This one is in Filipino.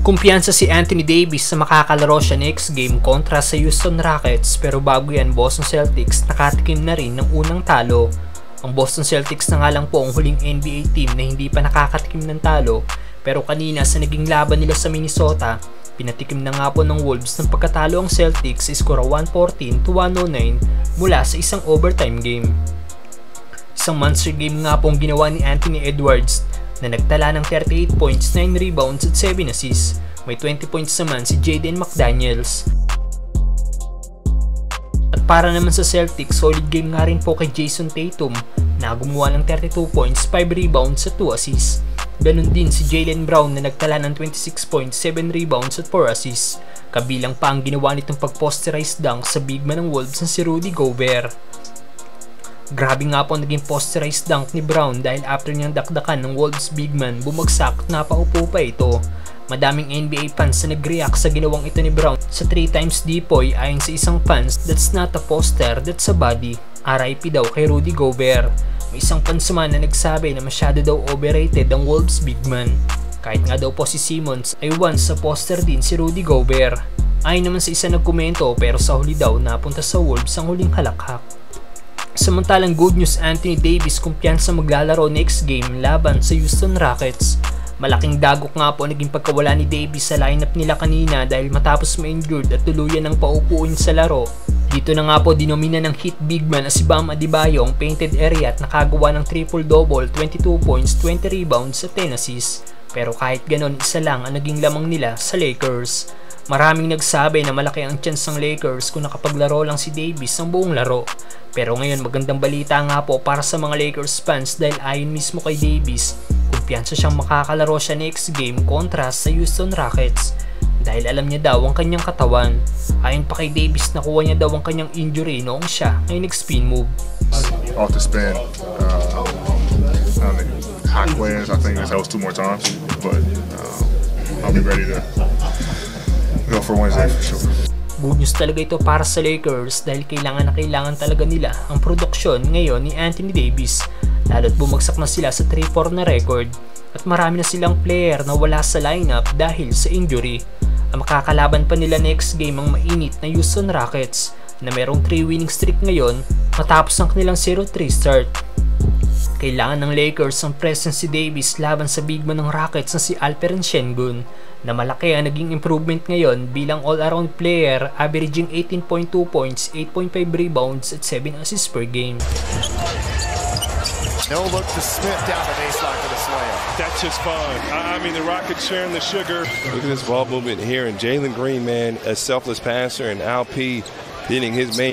Kumpiyansa si Anthony Davis sa makakalaro siya next game kontra sa Houston Rockets, pero bago yan, Boston Celtics nakatikim na rin ng unang talo. Ang Boston Celtics na nga lang po ang huling NBA team na hindi pa nakakatikim ng talo, pero kanina sa naging laban nila sa Minnesota, pinatikim na nga po ng Wolves ng pagkatalo ang Celtics sa skora 114-109 mula sa isang overtime game. Isang monster game nga pong ginawa ni Anthony Edwards na nagtala ng 38 points, 9 rebounds at 7 assists. May 20 points naman si Jaden McDaniels. At para naman sa Celtics, solid game nga rin po kay Jason Tatum na gumawa ng 32 points, 5 rebounds at 2 assists. Ganon din si Jaylen Brown na nagtala ng 26 points, 7 rebounds at 4 assists. Kabilang pa ang ginawa nitong pag-posterized dunk sa big man ng Wolves na si Rudy Gobert. Grabe nga po naging posterized dunk ni Brown dahil after niyang dakdakan ng Wolves big man, bumagsak at napaupo pa ito. Madaming NBA fans na nag-react sa ginawang ito ni Brown sa 3 times depoy. Ayon sa isang fans, "That's not a poster, that's a body." RIP daw kay Rudy Gobert. May isang fans naman na nagsabi na masyado daw overrated ang Wolves big man. Kahit nga daw po si Simmons ay once sa poster din si Rudy Gobert. Ayon naman sa isa nagkomento, pero sa huli daw napunta sa Wolves ang huling halakhak. Samantalang good news, Anthony Davis kumpiyansa maglalaro next game laban sa Houston Rockets. Malaking dagok nga po naging pagkawala ni Davis sa lineup nila kanina dahil matapos ma-injured at tuluyan ng paupuin sa laro. Dito na nga po dinomina ng Heat big man na si Bam Adebayo ang painted area at nakagawa ng triple-double, 22 points, 20 rebounds at 10 assists. Pero kahit ganon, isa lang ang naging lamang nila sa Lakers. Maraming nagsabi na malaki ang chance ng Lakers kung nakapaglaro lang si Davis ang buong laro. Pero ngayon magandang balita nga po para sa mga Lakers fans dahil ayon mismo kay Davis, kumpiyansa siyang makakalaro siya next game kontra sa Houston Rockets dahil alam niya daw ang kanyang katawan. Ayon pa kay Davis, nakuha niya daw ang kanyang injury noong siya ay nag-spin move. Off the spin, hot wins, I think that was 2 more times, but I'll be ready to go for Wednesday for sure. Good news talaga ito para sa Lakers dahil kailangan na kailangan talaga nila ang produksyon ngayon ni Anthony Davis, lalo't bumagsak na sila sa 3-4 na record at marami na silang player na wala sa lineup dahil sa injury. Ang makakalaban pa nila next game ang mainit na Houston Rockets na merong 3 winning streak ngayon matapos ang kanilang 0-3 start. Kailangan ng Lakers ang presence si Davis laban sa big man ng Rockets na si Alperen Sengun na malaki ang naging improvement ngayon bilang all-around player, averaging 18.2 points, 8.5 rebounds at 7 assists per game. No look to Smith down the baseline for the slam. That's just fun. I mean, the Rockets sharing the sugar. Look at this ball movement here, and Jalen Green, man, a selfless passer, and Al P hitting his main.